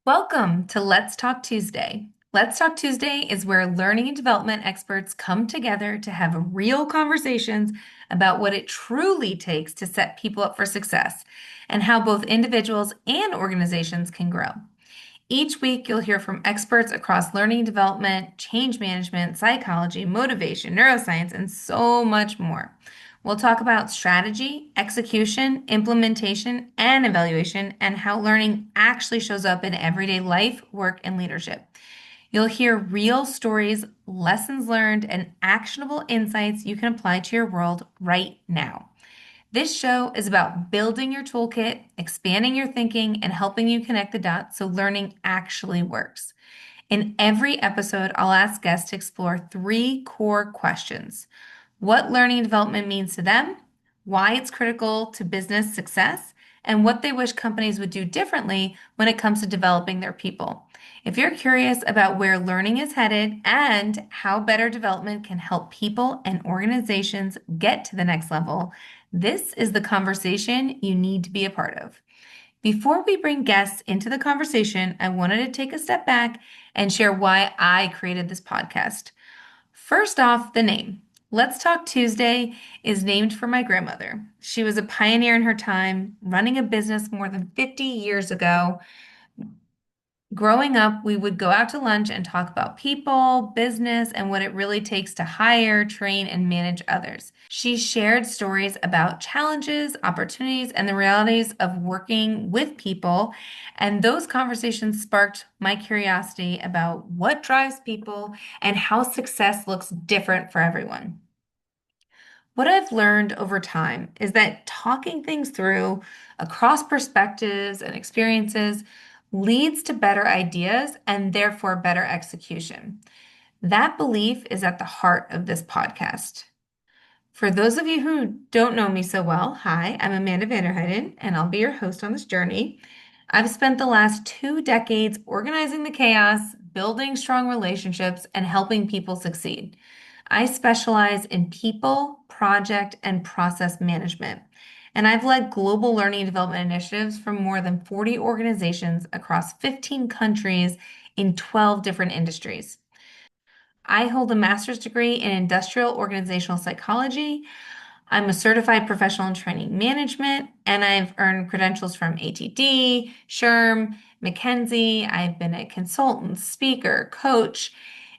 Welcome to Let's Talk Tuesday. Let's Talk Tuesday is where learning and development experts come together to have real conversations about what it truly takes to set people up for success and how both individuals and organizations can grow. Each week, you'll hear from experts across learning and development, change management, psychology, motivation, neuroscience, and so much more. We'll talk about strategy, execution, implementation, and evaluation, and how learning actually shows up in everyday life, work, and leadership. You'll hear real stories, lessons learned, and actionable insights you can apply to your world right now. This show is about building your toolkit, expanding your thinking, and helping you connect the dots so learning actually works. In every episode, I'll ask guests to explore three core questions: what learning and development means to them, why it's critical to business success, and what they wish companies would do differently when it comes to developing their people. If you're curious about where learning is headed and how better development can help people and organizations get to the next level, this is the conversation you need to be a part of. Before we bring guests into the conversation, I wanted to take a step back and share why I created this podcast. First off, the name. Let's Talk Tuesday is named for my grandmother. She was a pioneer in her time, running a business more than 50 years ago. Growing up, we would go out to lunch and talk about people, business, and what it really takes to hire, train, and manage others. She shared stories about challenges, opportunities, and the realities of working with people. And those conversations sparked my curiosity about what drives people and how success looks different for everyone. What I've learned over time is that talking things through across perspectives and experiences leads to better ideas and therefore better execution. That belief is at the heart of this podcast. For those of you who don't know me so well, hi, I'm Amanda Van Der Heiden, and I'll be your host on this journey. I've spent the last 2 decades organizing the chaos, building strong relationships, and helping people succeed. I specialize in people, project, and process management, and I've led global learning and development initiatives from more than 40 organizations across 15 countries in 12 different industries. I hold a master's degree in industrial organizational psychology. I'm a certified professional in training management, and I've earned credentials from ATD, SHRM, McKinsey. I've been a consultant, speaker, coach,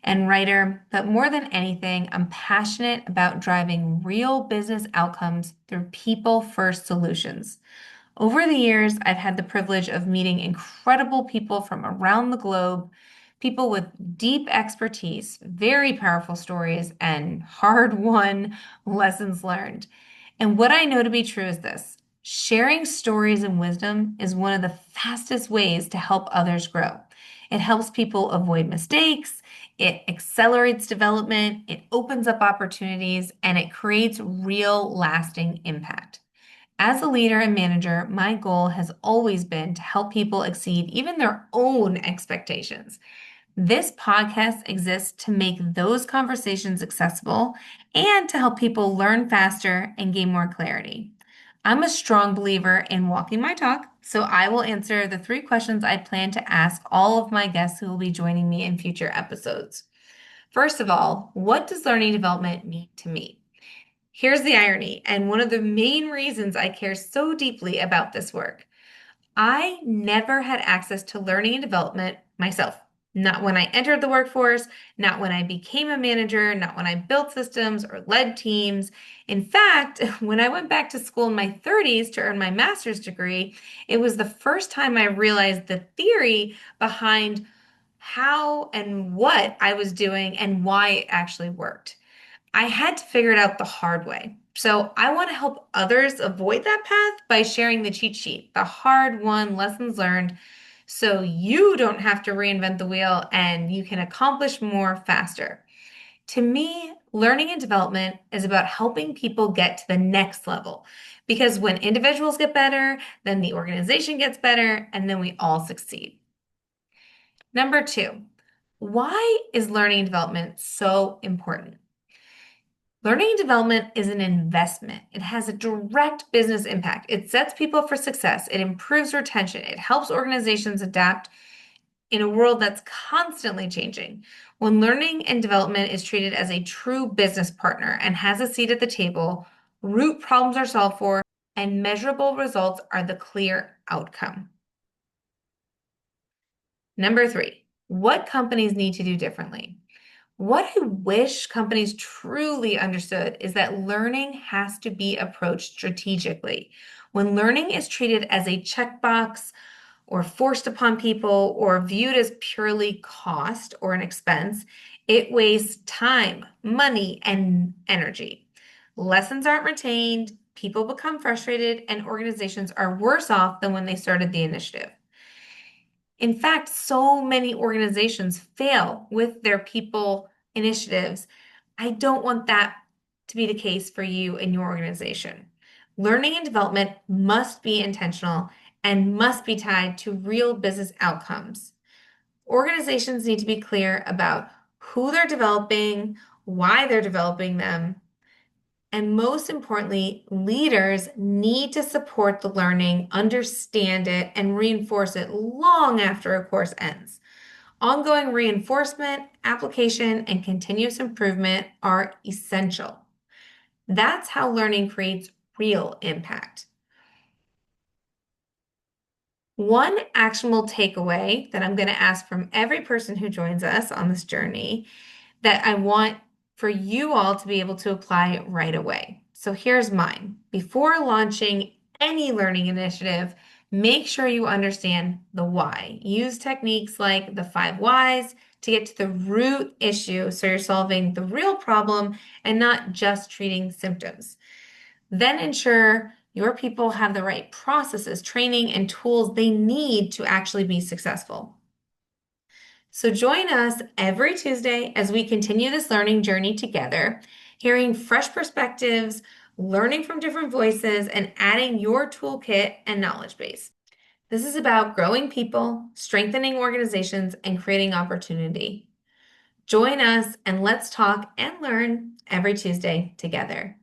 and writer. But more than anything, I'm passionate about driving real business outcomes through people first solutions. Over the years, I've had the privilege of meeting incredible people from around the globe, people with deep expertise, very powerful stories, and hard-won lessons learned. And what I know to be true is this: sharing stories and wisdom is one of the fastest ways to help others grow. It helps people avoid mistakes, it accelerates development, it opens up opportunities, and it creates real lasting impact. As a leader and manager, my goal has always been to help people exceed even their own expectations. This podcast exists to make those conversations accessible and to help people learn faster and gain more clarity. I'm a strong believer in walking my talk, so I will answer the 3 questions I plan to ask all of my guests who will be joining me in future episodes. First of all, what does learning development mean to me? Here's the irony, and one of the main reasons I care so deeply about this work. I never had access to learning and development myself. Not when I entered the workforce, not when I became a manager, not when I built systems or led teams. In fact, when I went back to school in my 30s to earn my master's degree, it was the first time I realized the theory behind how and what I was doing and why it actually worked. I had to figure it out the hard way. So I want to help others avoid that path by sharing the cheat sheet, the hard-won lessons learned, so you don't have to reinvent the wheel and you can accomplish more faster. To me, learning and development is about helping people get to the next level. Because when individuals get better, then the organization gets better, and then we all succeed. Number 2, why is learning and development so important? Learning and development is an investment. It has a direct business impact. It sets people up for success. It improves retention. It helps organizations adapt in a world that's constantly changing. When learning and development is treated as a true business partner and has a seat at the table, root problems are solved for, and measurable results are the clear outcome. Number three, what companies need to do differently. What I wish companies truly understood is that learning has to be approached strategically. When learning is treated as a checkbox or forced upon people or viewed as purely cost or an expense, it wastes time, money, and energy. Lessons aren't retained, people become frustrated, and organizations are worse off than when they started the initiative. In fact, so many organizations fail with their people initiatives. I don't want that to be the case for you and your organization. Learning and development must be intentional and must be tied to real business outcomes. Organizations need to be clear about who they're developing, why they're developing them, and most importantly, leaders need to support the learning, understand it, and reinforce it long after a course ends. Ongoing reinforcement, application, and continuous improvement are essential. That's how learning creates real impact. One actionable takeaway that I'm going to ask from every person who joins us on this journey that I want for you all to be able to apply right away. So here's mine. Before launching any learning initiative, make sure you understand the why. Use techniques like the 5 whys to get to the root issue so you're solving the real problem and not just treating symptoms. Then ensure your people have the right processes, training, and tools they need to actually be successful. So join us every Tuesday as we continue this learning journey together, hearing fresh perspectives, learning from different voices, and adding your toolkit and knowledge base. This is about growing people, strengthening organizations, and creating opportunity. Join us and let's talk and learn every Tuesday together.